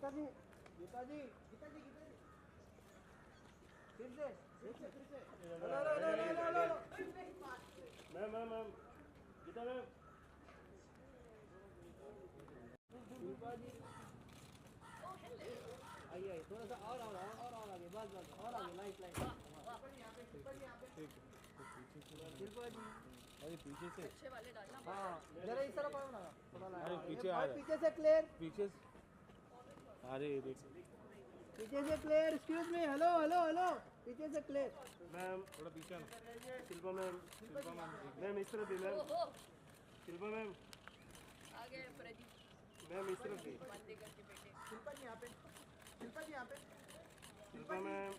गीता जी गीता जी गीता जी फिर से ma'am Gita ma'am आइए थोड़ा सा और आगे बस और आगे लाइट अरे पीछे से अच्छे वाले डालना। हाँ जरा इस तरफ आओ ना थोड़ा अरे पीछे आ रहा पीछे से क्लियर पीछे अरे देख पीछे से clear excuse me hello hello hello पीछे से क्लियर मैम थोड़ा पीछे आना शिल्पा मैम मैम इस तरफ भी मैम ओहो, शिल्पा मैम आ गए प्रदीप मैम इस तरफ भी बंदे करके बेटे। शिल्पा जी यहाँ पे शिल्पा जी यहाँ पे शिल्पा मैम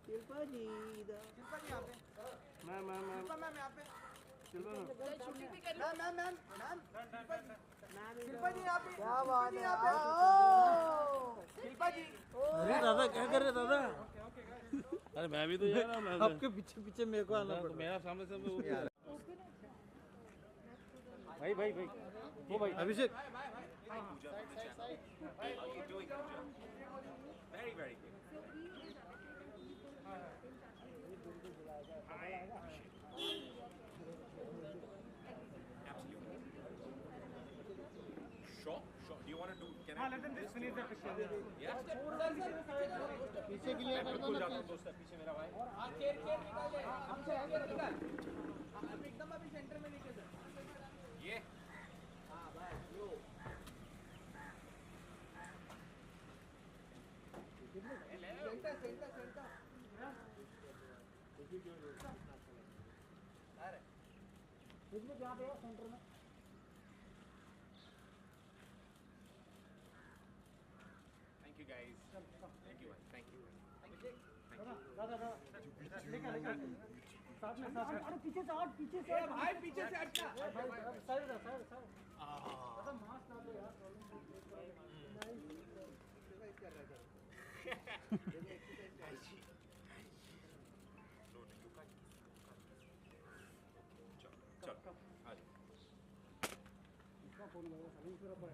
शिल्पा जी इधर शिल्पा जी यहाँ पे मैम शिल्पा मैम यहाँ पे शिल्पा मैम शूटिंग भी कर लो। मैम शिल्पा जी यहाँ पे क्या बात है यहाँ पे शिल्पा जी अरे दादा क्या कर रहे दादा अरे मैं भी तो जा रहा हूँ आपके पीछे पीछे मेरे को आना पड़ा मेरा सामने से भाई वो भाई अभिषेक Very, very good. Absolutely. Sure. Do you want to do? Can I? Let them just finish the picture. Yeah. पीछे के लिए मैं खुद जाता हूँ दोस्त पीछे मेरा भाई. हमसे आगे निकाल एकदम अभी सेंटर में नीचे सर ये. हाँ बस लो सेंटर इसमें जहाँ पे है सेंटर में Thank you guys. Thank you. Thank you. दादा साथ में अरे पीछे से हट भाई पीछे से हटना साइड दादा मास्क डाल दो यार चल. इसका फोन लगा सभी पूरा पड़ा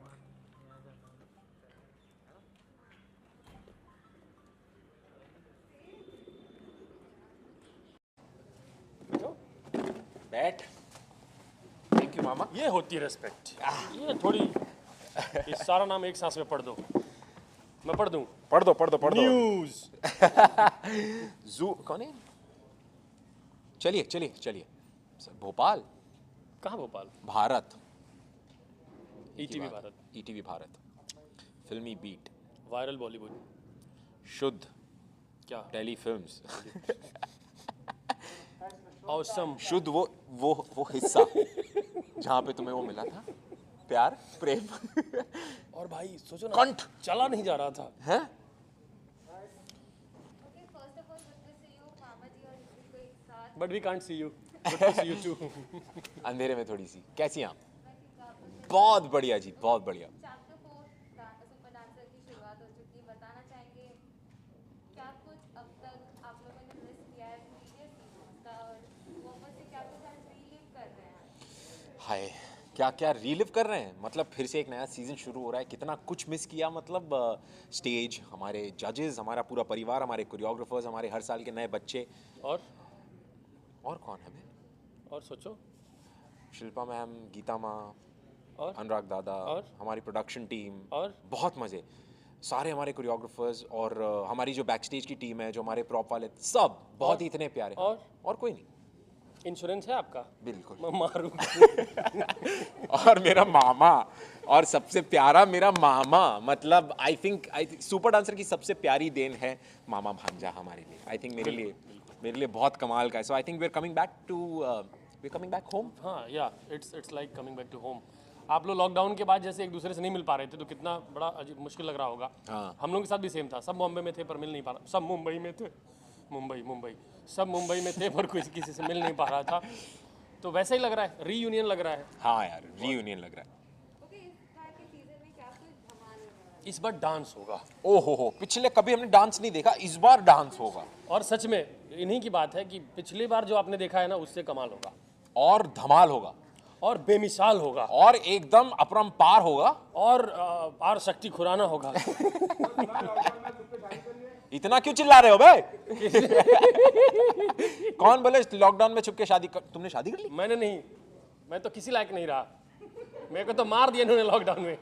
बैठ. Thank you मामा. ये होती है रिस्पेक्ट ये थोड़ी ये सारा नाम एक सांस में पढ़ दो मैं पढ़ दूं पढ़ दो. न्यूज़ जू कौन है? चलिए. भोपाल. कहाँ Bhopal Bharat. ETV Bharat ETV Bharat. Filmi beat. Viral Bollywood शुद्ध. क्या टेली फिल्म्स. ऑसम शुद्ध वो हिस्सा जहाँ पे तुम्हें वो मिला था प्यार प्रेम और भाई सोचो ना कंठ चला नहीं जा रहा था हैं. Okay, first of all, good to see you, Mama ji और Rishi को एक साथ। But we can't see you good to see you too अंधेरे में थोड़ी सी. कैसी हैं आप? बहुत बढ़िया जी, बहुत बढ़िया. Chapter 4 सुपर डांसर की शुरुआत हो चुकी है। बताना चाहेंगे क्या कुछ अब तक आप लोगों ने मिस किया है प्रीवियस सीजन्स का और वो मुझसे क्या कुछ आज रीलिव कर रहे हैं? हाय क्या रीलिव कर रहे हैं. मतलब फिर से एक नया सीजन शुरू हो रहा है. कितना कुछ मिस किया. मतलब स्टेज, हमारे जजेस, हमारा पूरा परिवार, हमारे कोरियोग्राफर्स, हमारे हर साल के नए बच्चे. और कौन है? और सोचो शिल्पा मैम, गीता माँ, और अनुराग दादा, और? हमारी प्रोडक्शन टीम. और बहुत मज़े. सारे हमारे कोरियोग्राफर्स और हमारी जो बैक स्टेज की टीम है, जो हमारे प्रॉप वाले, सब बहुत ही इतने प्यारे. और कोई नहीं. इंश्योरेंस है आपका बिल्कुल. मैं मारूं और मेरा मामा, और सबसे प्यारा मेरा मामा. मतलब आई थिंक सुपर डांसर की सबसे प्यारी देन है मामा भांजा हमारे लिए. आई थिंक मेरे लिए बहुत कमाल का है. So I think we are coming back home. हाँ yeah it's like coming back to home. आप लोग लॉकडाउन के बाद जैसे एक दूसरे से नहीं मिल पा रहे थे तो कितना बड़ा अजीब मुश्किल लग रहा होगा. हाँ. हम लोगों के साथ भी सेम था. सब बॉम्बे में थे पर मिल नहीं पा रहा. सब मुंबई में थे. मुंबई सब मुंबई में थे पर किसी से मिल नहीं पा रहा था. तो वैसा ही लग रहा है. रीयूनियन लग रहा है. हाँ यार, रीयूनियन लग रहा है. Okay, इस बार के सीजन में क्या कुछ धमाल होने वाला है? इस बार डांस होगा. ओहो, पिछले कभी हमने डांस नहीं देखा. इस बार डांस होगा. और सच में इन्हीं की बात है कि पिछली बार जो आपने देखा है ना उससे कमाल होगा. और धमाल होगा. और बेमिसाल होगा और एकदम अपरंपार होगा। और आर शक्ति खुराना होगा। इतना क्यों चिल्ला रहे हो बे? कौन बोले लॉकडाउन में छुप के तुमने शादी कर ली? मैंने नहीं, मैं तो किसी लायक नहीं रहा, मेरे को तो मार दिया इन्होंने लॉकडाउन में।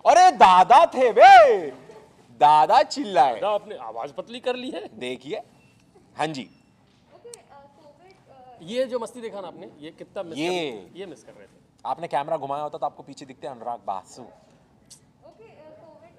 अरे दादा थे बे, दादा चिल्लाए। आपने आवाज पतली कर ली है। देखिए, हाँ जी, ओके कोविड ये जो मस्ती देखा ना आपने, ये कितना मिस ये मिस कर रहे थे। आपने कैमरा घुमाया होता तो आपको पीछे दिखते अनुराग बासु। ओके कोविड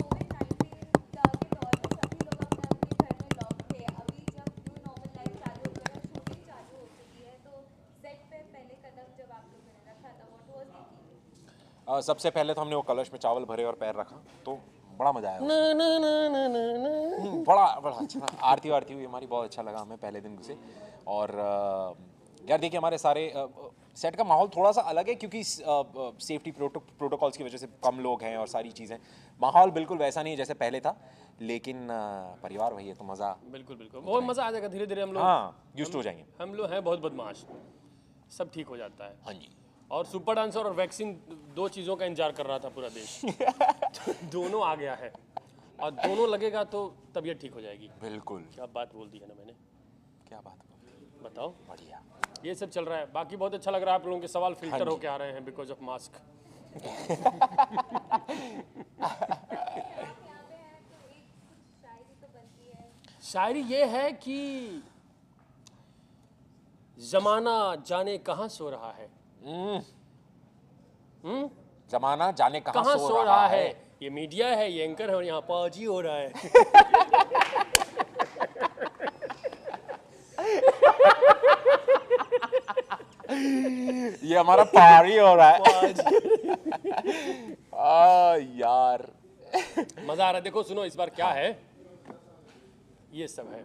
कोविड-19 का के दौर में सभी लोग अपने अपने घर में लॉक थे। अभी जब न्यू नॉर्मल लाइफ चालू हो गया और शूटिंग चालू हो चुकी है, तो सेट पे पहले कदम जब आप लोगों ने रखा था, व्हाट वाज द की? सबसे पहले तो हमने वो कलश में चावल भरे और पैर रखा, तो बड़ा मजा आया। बड़ा बड़ा अच्छा, आरती वारती हुई हमारी, बहुत अच्छा लगा हमें पहले दिन से। और यार देखिए, हमारे सारे सेट का माहौल थोड़ा सा अलग है क्योंकि सेफ्टी प्रोटोकॉल्स की वजह से कम लोग हैं और सारी चीज़ें, माहौल बिल्कुल वैसा नहीं है जैसे पहले था, लेकिन परिवार वही है तो मज़ा बिल्कुल बिल्कुल बहुत मजा आ जाएगा धीरे धीरे। हम लोग हाँ यूज्ड हो जाएंगे। हम लोग हैं बहुत बदमाश, सब ठीक हो जाता है। हाँ जी, और सुपर डांसर और वैक्सीन, दो चीज़ों का इंतजार कर रहा था पूरा देश। दोनों आ गया है और दोनों लगेगा तो तबीयत ठीक हो जाएगी। बिल्कुल। क्या बात बोल दी है ना मैंने, क्या बात, बताओ। बढ़िया। ये सब चल रहा है, बाकी बहुत अच्छा लग रहा है। आप लोगों के सवाल फिल्टर होके आ रहे हैं बिकॉज ऑफ मास्क। आप यहाँ पे हैं तो एक कुछ शायरी तो बनती है। शायरी ये है कि जमाना जाने कहाँ सो रहा है। जमाना जाने कहाँ सो रहा है। ये मीडिया है, ये एंकर है और यहाँ पाजी हो रहा है। ये हमारा पारी हो रहा है। यार मजा आ रहा है। देखो सुनो, इस बार क्या है, ये सब है।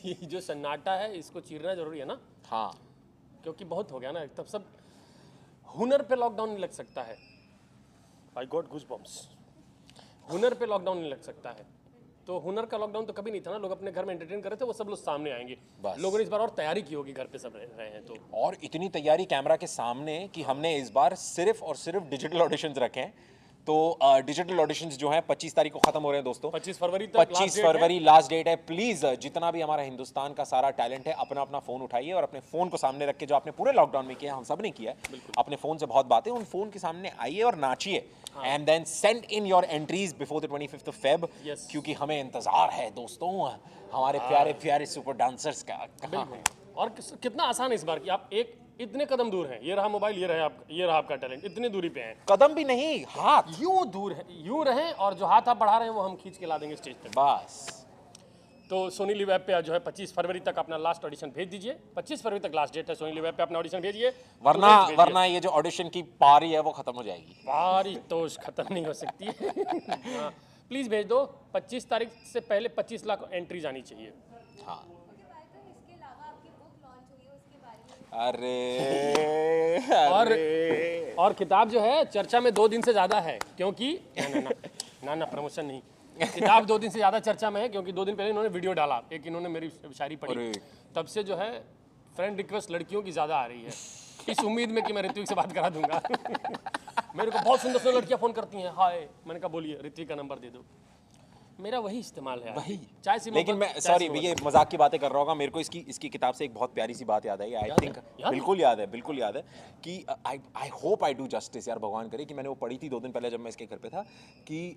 ये जो सन्नाटा है इसको चीरना जरूरी है ना, हाँ, क्योंकि बहुत हो गया ना। तब सब हुनर पे लॉकडाउन नहीं लग सकता है। I got goosebumps. हुनर पे लॉकडाउन नहीं लग सकता है। तो हुनर का लॉकडाउन तो कभी नहीं था ना, लोग अपने घर में एंटरटेन कर रहे थे, वो सब लोग सामने आएंगे। बस। लोगों ने इस बार और तैयारी की होगी, घर पे सब रह रहे हैं तो। और इतनी तैयारी कैमरा के सामने कि हमने इस बार सिर्फ और सिर्फ डिजिटल ऑडिशंस रखे हैं। तो डिजिटल ऑडिशंस जो हैं 25 तारीख को खत्म हो रहे हैं दोस्तों। 25 फरवरी तक 25 फरवरी लास्ट डेट है। प्लीज जितना भी हमारा हिंदुस्तान का सारा टैलेंट है, अपना अपना फोन उठाइए और अपने फोन को सामने रख के, जो आपने पूरे लॉकडाउन में किया, हम सब ने किया है, अपने फोन से बहुत बातें, उन फोन के सामने आइए और नाचिए। And then send in your entries before the 25th of Feb, Yes. क्योंकि हमें इंतजार है दोस्तों हमारे प्यारे प्यारे सुपर डांसर्स का। कहाँ है? और कितना आसान है इस बार कि आप एक इतने कदम दूर हैं, ये रहा मोबाइल, ये रहा आपका टैलेंट, इतने दूरी पे हैं। कदम भी नहीं, हाथ। यूं दूर है, यूं रहें, और जो हाथ आप बढ़ा रहे हैं वो हम खींच के ला देंगे स्टेज पे। बस। तो सोनी लिव ऐप पे जो है 25 फरवरी तक अपना लास्ट ऑडिशन भेज दीजिए। 25 फरवरी तक लास्ट डेट है, सोनी लिव ऐप पे अपना ऑडिशन भेजिए। वरना ये जो ऑडिशन की पारी है वो खत्म हो जाएगी। पारी तो खत्म नहीं हो सकती है। हाँ, प्लीज भेज दो। 25 तारीख से पहले 25 लाख एंट्रीज आनी चाहिए। हाँ। ओके भाई, तो इसके अलावा आपकी बुक लॉन्च हुई है, उसके बारे में और किताब जो है चर्चा में 2 दिन से ज़्यादा है, क्योंकि ना प्रमोशन नहीं, किताब 2 दिन से ज़्यादा चर्चा में है क्योंकि 2 दिन पहले इन्होंने वीडियो डाला, एक इन्होंने मेरी शायरी पढ़ी, तब से जो है फ्रेंड रिक्वेस्ट लड़कियों की ज़्यादा आ रही है, इस उम्मीद में कि मैं ऋत्विक से बात करा दूंगा। मेरे को बहुत सुंदर सुंदर लड़कियाँ फ़ोन करती हैं, हाय, मैंने कहा बोलिए ऋत्विक का नंबर दे दो। मेरा वही इस्तेमाल है, वही। चाय से। लेकिन मैं सॉरी, ये मजाक की बातें कर रहा होगा, मेरे को इसकी किताब से एक बहुत प्यारी सी बात याद आई। आई थिंक बिल्कुल याद है कि I hope I do justice, यार भगवान करे कि मैंने वो पढ़ी थी 2 दिन पहले जब मैं इसके घर पे था, कि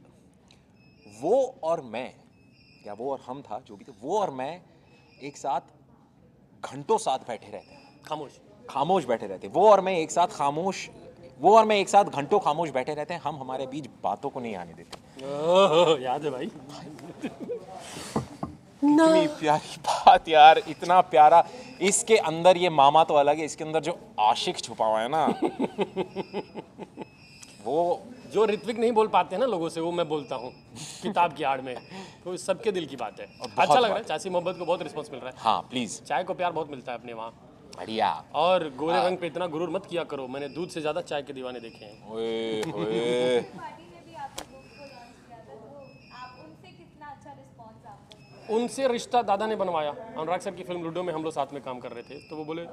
वो और मैं, या वो और हम था, जो भी थे, वो और मैं एक साथ घंटों साथ बैठे रहते हैं, खामोश बैठे रहते हैं। वो और मैं एक साथ घंटों खामोश बैठे रहते हैं, हम हमारे बीच बातों को नहीं आने देते। याद है भाई। इतनी प्यारी बात यार, इतना प्यारा। इसके अंदर ये मामा तो अलग है, इसके अंदर जो आशिक छुपा हुआ है ना, वो जो ऋत्विक नहीं बोल पाते हैं ना लोगों से, वो मैं बोलता हूँ किताब की आड़ में, तो सबके दिल की बात है। अच्छा लग रहा है, चाची मोहब्बत को बहुत रिस्पॉन्स मिल रहा है। हाँ प्लीज, चाय को प्यार बहुत मिलता है अपने वहाँ। बढ़िया। और गोरे रंग पे इतना गुरूर मत किया करो, मैंने दूध से ज्यादा चाय के दीवाने देखे हैं। ओए ओए। पार्टी ने भी आपकी बुक को लॉन्च किया था, तो आप उनसे रिश्ता दादा ने बनवाया। अनुराग सर की फिल्म लूडो में हम लोग साथ में काम कर रहे थे, तो वो बोले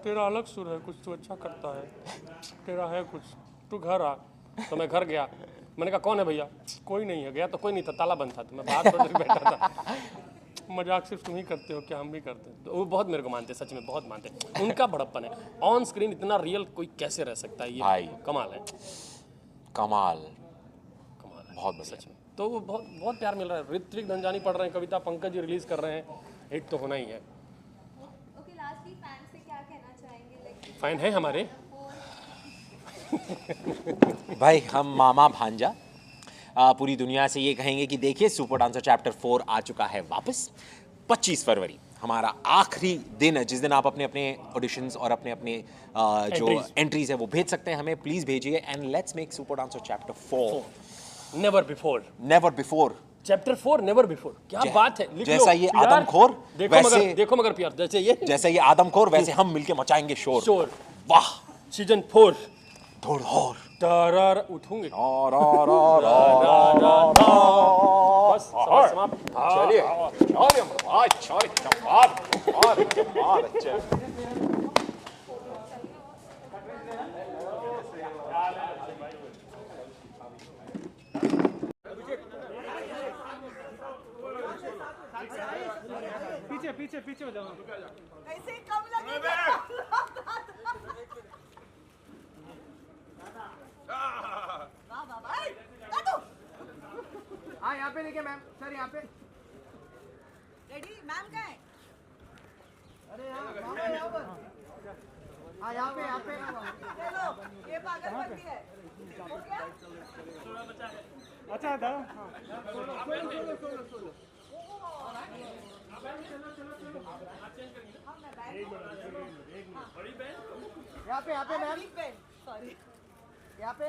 तेरा अलग सुर है, कुछ तू अच्छा करता है, तेरा है कुछ, तू घर आ। तो मैं घर गया, मैंने कहा कौन है भैया? कोई नहीं है। गया तो कोई नहीं था, ताला बंद था, तो मैं बाहर थोड़ी देर बैठा था। मजाक सिर्फ तुम ही करते हो क्या, हम भी करते हैं? तो वो बहुत मेरे को मानते, सच में बहुत मानते। उनका बड़प्पन है, ऑन स्क्रीन इतना रियल कोई कैसे रह सकता है, ये भाई। कमाल है, कमाल कमाल है बहुत बढ़िया। सच में। तो वो बहुत बहुत प्यार मिल रहा है। ऋत्विक धनजानी पढ़ रहे हैं, कविता पंकज जी रिलीज कर रहे हैं, हिट तो होना ही है। ओके, लास्टली फैन से क्या कहना चाहेंगे? लाइक फैन है हमारे, भाई हम मामा भांजा पूरी दुनिया से ये कहेंगे कि देखिए सुपर डांसर चैप्टर 4 आ चुका है वापस। 25 फरवरी हमारा आखिरी दिन है, जिस दिन आप अपने अपने ऑडिशंस और अपने अपने जो एंट्रीज है वो भेज सकते हैं हमें। प्लीज भेजिए and let's make super dancer chapter 4 never before. Never before. Chapter 4 never before, क्या बात है। लिख जैसा लो, ये प्यार, आदमखोर, देखो मगर प्यार, जैसे ये आदमखोर वैसे हम मिलके मचाएंगे शोर। शोर। वाह। सीजन 4 धोड़ धोड़ तारार उठूंगे। बस समाप्त। चलिए पीछे पीछे पीछे हो जाओ। ऐसे ही कम लगेगा। वाह वाह वाह। दादू। हाँ यहाँ पे देखिए मैम, सर यहाँ पे। रेडी? मैम कहाँ है? अरे यहाँ पर। हाँ यहाँ पे। ये लो, ये पागलपंती है। हो गया? अच्छा था। यहाँ पे मैम, सॉरी। यहाँ पे।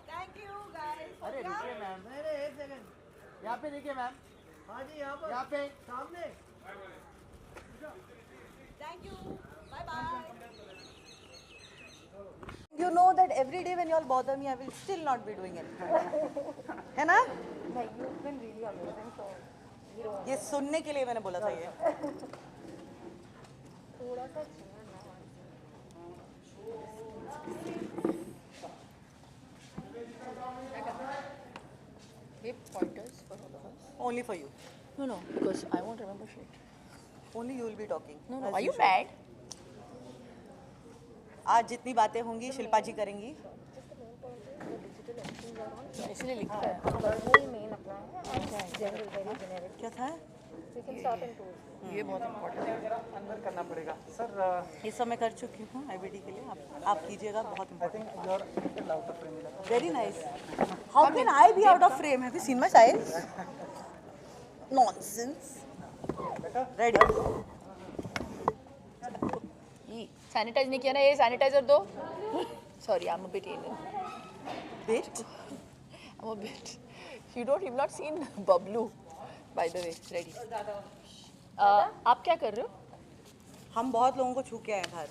Thank you guys. अरे रुकिए मैम, अरे एक सेकंड। यहाँ पे देखिए मैम। हाँ जी यहाँ पर। यहाँ पे सामने। Thank you. Bye bye. You know that every day when you all bother me, I will still not be doing anything. है ना? you've been really amazing, so ये सुनने के लिए मैंने बोला था ये। थोड़ा सा Give pointers for all of us. Only for you. No, because I won't remember shit. Only you will be talking. No, as are you usual. mad? आज जितनी बातें होंगी शिल्पा जी करेंगी। इसलिए लिखा है। क्या था? ये बहुत इम्पोर्टेंट है। अंदर करना पड़ेगा सर। ये सब मैं कर चुकी हूँ IBD के लिए। आप कीजिएगा, बहुत important. Your out of frame. Very nice. How can I be out of frame? Have you seen my size? Nonsense. Ready. ये सैनिटाइज नहीं किया ना, ये सैनिटाइजर दो। Sorry, I'm a bit alien. Bit. I'm a bit. You've not seen Bablu, by the way. Ready. आप क्या कर रहे हो? हम बहुत लोगों को छू के आए घर।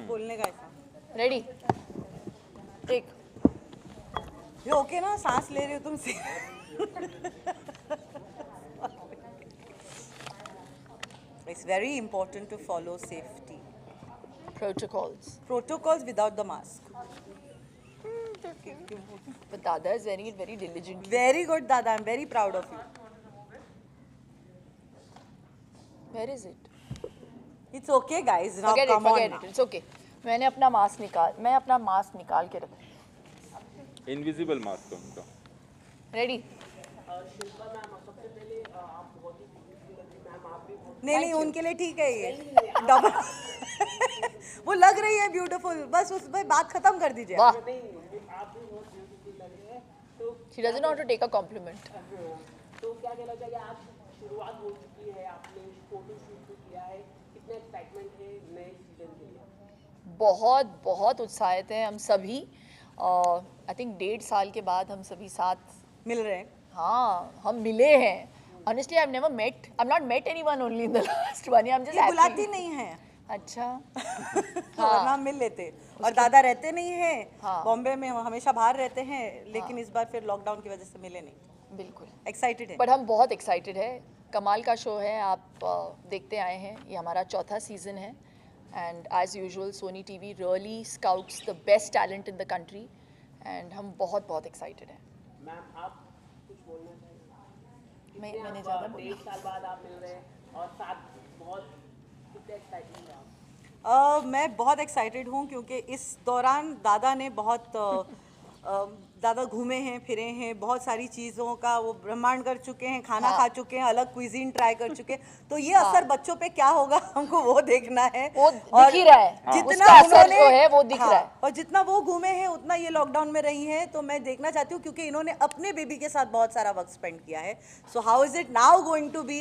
बोलने का ऐसा। रेडी? एक। ये ओके ना? सांस ले रही हो तुम से। It's very important to follow safety protocols without the mask. But Dada is very diligent. Very good, Dada. I'm very proud of you. Where is it? It's okay, guys. Now Forget come on it. now. It's okay. मैं अपना mask निकाल के रखूँ। Invisible mask उनका। Ready? नहीं उनके लिए ठीक है ये डबल। वो लग रही है ब्यूटीफुल, बस उस पे बात खत्म कर दीजिए। वाह। She doesn't know how to take a compliment. तो क्या कहना चाहिए, आप शुरुआत हो चुकी है, आपने फोटो शूट भी किया है, कितना एक्साइटमेंट है नए सीजन के लिए? बहुत उत्साहित हैं हम सभी। आई थिंक 1.5 साल के बाद हम सभी साथ मिल रहे हैं। हाँ, हम मिले हैं। Honestly, I've not met anyone only in the last 1 year. I'm just ये happy. बुलाती नहीं है। अच्छा वरना हम मिल लेते। और दादा रहते नहीं हैं बॉम्बे में, हमेशा बाहर रहते हैं, लेकिन इस बार फिर लॉकडाउन की वजह से मिले नहीं। बिल्कुल एक्साइटेड है। बट हम बहुत एक्साइटेड है। कमाल का शो है, आप देखते आए हैं, ये हमारा चौथा सीज़न है and as usual Sony TV really scouts the best talent in the country and हम बहुत बहुत एक्साइटेड हैं। मैम आप कुछ बोलना चाहिए? मैंने ज़्यादा बोला। 23 साल बाद आप मिल रहे हैं और साथ बहुत कितने एक्साइटेड हैं आप? मैं बहुत एक्साइटेड हूँ क्योंकि इस दौरान दादा ने बहुत दादा घूमे हैं फिरे हैं, बहुत सारी चीज़ों का वो ब्रह्मांड कर चुके हैं, खाना खा चुके हैं, अलग क्विजीन ट्राई कर चुके हैं, तो ये असर बच्चों पे क्या होगा हमको वो देखना है। वो दिख ही रहा है, जितना उसका असर उन्होंने जो है वो दिख रहा है। और जितना वो घूमे हैं उतना ये लॉकडाउन में रही हैं, तो मैं देखना चाहती हूँ क्योंकि इन्होंने अपने बेबी के साथ बहुत सारा वक्त स्पेंड किया है। So how is it now going to be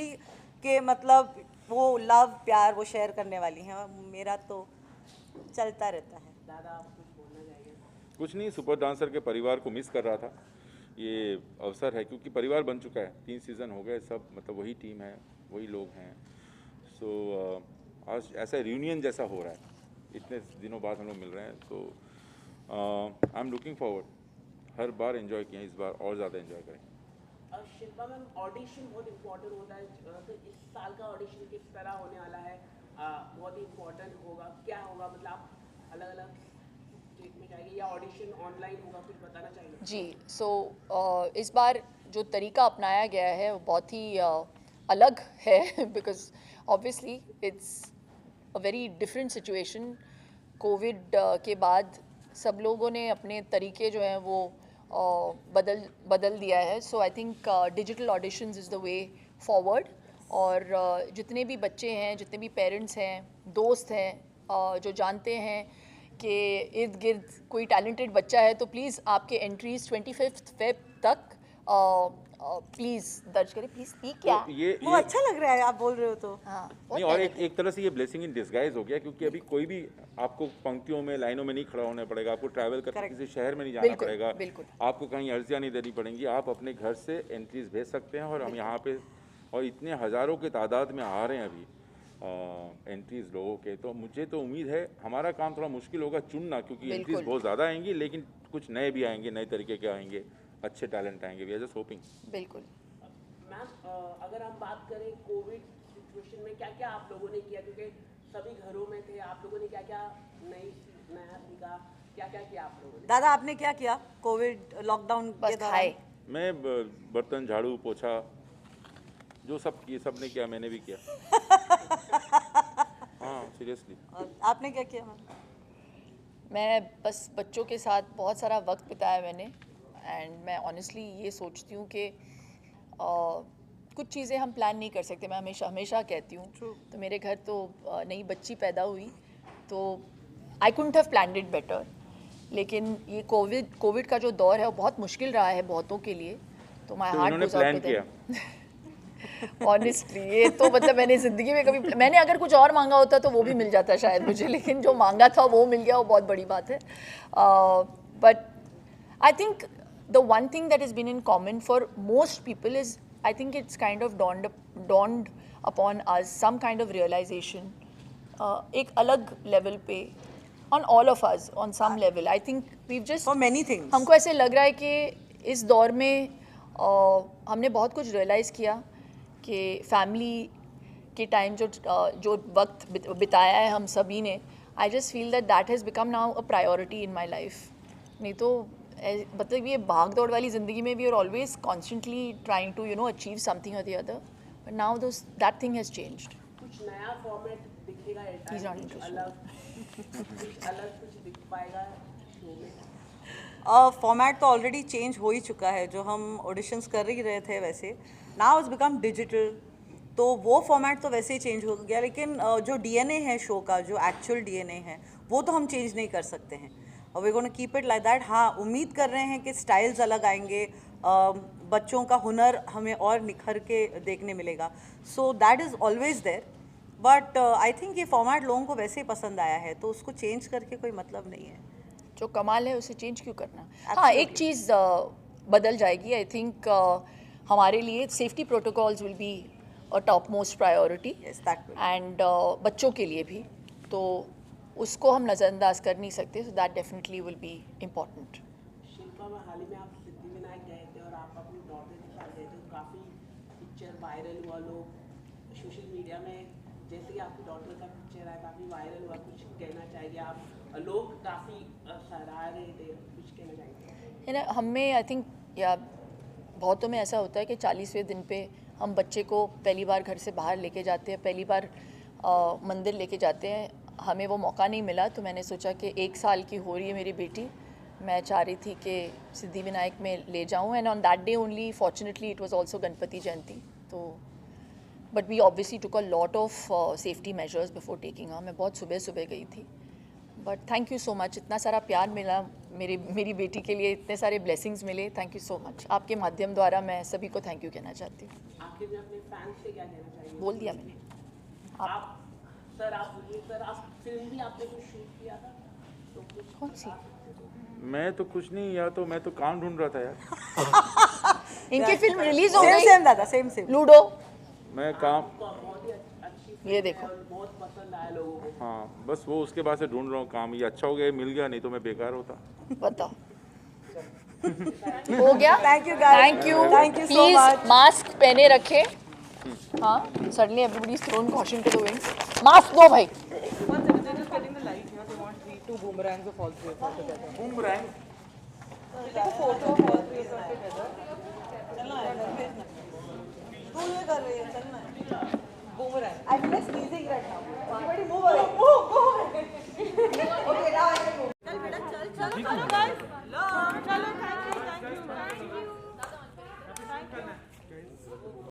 के मतलब वो लव प्यार वो शेयर करने वाली हैं। मेरा तो चलता रहता है। दादा आप कुछ बोलना चाहेंगे? कुछ नहीं, सुपर डांसर के परिवार को मिस कर रहा था। ये अवसर है क्योंकि परिवार बन चुका है, 3 सीज़न हो गए, सब मतलब वही टीम है, वही लोग हैं। सो आज ऐसा रियूनियन जैसा हो रहा है, इतने दिनों बाद हम लोग मिल रहे हैं, तो I am looking forward. Her bar enjoy किया, इस बार और ज़्यादा एंजॉय करें। शिल्पा मैम, ऑडिशन बहुत इम्पोर्टेंट होता है, तो इस साल का ऑडिशन किस तरह होने वाला है? बहुत ही इम्पोर्टेंट होगा, क्या होगा? मतलब आप अलग अलग स्टेट में जाएंगे या ऑडिशन ऑनलाइन होगा, कुछ बताना चाहिए? जी, सो इस बार जो तरीका अपनाया गया है वो बहुत ही अलग है because obviously it's a very different situation. Covid के बाद सब लोगों ने अपने तरीके जो हैं वो बदल दिया है। So I think digital auditions is the way forward. और जितने भी बच्चे हैं, जितने भी पेरेंट्स हैं, दोस्त हैं जो जानते हैं कि इर्द गिर्द कोई टैलेंटेड बच्चा है, तो प्लीज़ आपके एंट्रीज 25 फेब तक प्लीज़ दर्ज करें। प्लीज़ स्पीक क्या वो अच्छा लग रहा है आप बोल रहे हो तो। हाँ नहीं, और एक तरह से ये ब्लेसिंग इन डिस्गाइज हो गया क्योंकि अभी कोई भी आपको पंक्तियों में, लाइनों में नहीं खड़ा होना पड़ेगा, आपको ट्रैवल करके किसी शहर में नहीं जाना पड़ेगा, आपको कहीं अर्जियाँ नहीं देनी पड़ेंगी, आप अपने घर से एंट्रीज भेज सकते हैं। और हम यहाँ पे और इतने हज़ारों के तादाद में आ रहे हैं अभी एंट्रीज लोगों के, तो मुझे तो उम्मीद है हमारा काम थोड़ा मुश्किल होगा चुनना, क्योंकि एंट्रीज बहुत ज़्यादा आएंगी, लेकिन कुछ नए भी आएंगे, नए तरीके के आएंगे, अच्छे टैलेंट आएंगे। We are just hoping. बिल्कुल। मैम, अगर हम बात करें कोविड सिचुएशन में क्या क्या आप लोगों ने किया, क्योंकि सभी घरों में थे, आप लोगों ने क्या क्या नया सीखा, क्या क्या किया आप लोगों ने? दादा आपने क्या किया कोविड लॉकडाउन के दौरान? मैं बर्तन, झाड़ू, पोछा, जो सब किए, सब ने किया, मैंने भी किया। हाँ सीरियसली। आपने क्या किया? मैं बस बच्चों के साथ बहुत सारा वक्त बिताया मैंने एंड मैं ऑनेस्टली ये सोचती हूँ कि कुछ चीज़ें हम प्लान नहीं कर सकते। मैं हमेशा कहती हूँ। तो मेरे घर तो नई बच्ची पैदा हुई तो I couldn't have planned it better, लेकिन ये कोविड का जो दौर है वो बहुत मुश्किल रहा है बहुतों के लिए। तो my heart goes out to them. Honestly ये तो मतलब मैंने ज़िंदगी में कभी, मैंने अगर कुछ और मांगा होता तो वो भी मिल जाता शायद मुझे, लेकिन जो मांगा था वो मिल गया, वो बहुत बड़ी बात है। But I think the one thing that has been in common for most people is I think it's kind of dawned upon us some kind of realization एक अलग level पे on all of us on some level. I think we've just for many things हमको ऐसे लग रहा है कि इस दौर में हमने बहुत कुछ realize किया कि family के टाइम जो वक्त बिताया है हम सभी ने, I just feel that has become now a priority in my life. नहीं तो मतलब ये भाग दौड़ वाली ज़िंदगी में we are always constantly trying to achieve something और the other, but now that thing has changed. कुछ नया फॉर्मेट दिखेगा, अलग कुछ दिख पाएगा शो में? फॉर्मेट तो ऑलरेडी चेंज हो ही चुका है, जो हम ऑडिशंस कर ही रहे थे वैसे नाउ इट्स बिकम डिजिटल, तो वो फॉर्मेट तो वैसे ही चेंज हो गया, लेकिन जो डीएनए है शो का, जो एक्चुअल डीएनए है वो तो हम चेंज नहीं कर सकते हैं और we gonna keep it like that. हाँ, उम्मीद कर रहे हैं कि स्टाइल्स अलग आएंगे, बच्चों का हुनर हमें और निखर के देखने मिलेगा, so that is always there. But I think ये फॉर्मेट लोगों को वैसे ही पसंद आया है, तो उसको चेंज करके कोई मतलब नहीं है। जो कमाल है उसे चेंज क्यों करना? हाँ, एक चीज़ बदल जाएगी। आई थिंक हमारे लिए safety protocols will be a top most priority, and बच्चों के लिए भी तो उसको हम नज़रअंदाज कर नहीं सकते. So that definitely will be important. Shilpa में हाल ही में आप सिद्धिविनायक गए थे और आप अपनी डॉटर के साथ गए थे, तो काफ़ी पिक्चर वायरल हुआ, लोग सोशल मीडिया में जैसे कि आपकी डॉटर का पिक्चर है काफ़ी वायरल हुआ. कुछ कहना चाहिए आप? लोग काफ़ी सराह रहे थे, कुछ कहना चाहिए? है ना, हमें आई थिंक या बहुतों में ऐसा होता है कि 40वें दिन पे हम बच्चे को पहली बार घर से बाहर लेके जाते हैं, पहली बार मंदिर लेके जाते हैं. हमें वो मौका नहीं मिला, तो मैंने सोचा कि 1 साल की हो रही है मेरी बेटी, मैं चाह रही थी कि सिद्धिविनायक में ले जाऊं. And on that day only fortunately it was also Ganpati Jayanti. तो but we obviously took a lot of safety measures before taking her. मैं बहुत सुबह सुबह गई थी. But thank you so much, इतना सारा प्यार मिला मेरी बेटी के लिए, इतने सारे ब्लेसिंग्स मिले. Thank you so much. आपके माध्यम द्वारा मैं सभी को थैंक यू कहना चाहती हूँ. आखिर में अपने फैंस से क्या कहना चाहिए? बोल दिया मैंने. आप आप फिल्म भी आपने कुछ शूट किया था, तो कुछ कौन सी? मैं तो कुछ नहीं, या तो मैं तो काम ढूंढ रहा था यार. इनकी फिल्म रिलीज हो सेम गई. सेम दादा, सेम सेम. लूडो. मैं काम, बहुत ही अच्छी फिल्म ये देखो. है और बहुत पसंद आया लोगों को. हाँ बस वो उसके बाद से ढूंढ रहा हूँ काम. ये अच्छा हो गया, मिल गया, नहीं तो मैं बेकार होता. बताओ. हो गया. Thank you guys. Thank you. Thank you so please much. Mask पहने रखे. हाँ, suddenly everybody is throne caution to the winds. Mask दो भाई. Two boomerangs of all three of us together. Boomerang. Take a photo of all three of us together. तू ये कर रही है, चलना है. Boomerang. I'm just sneezing right now.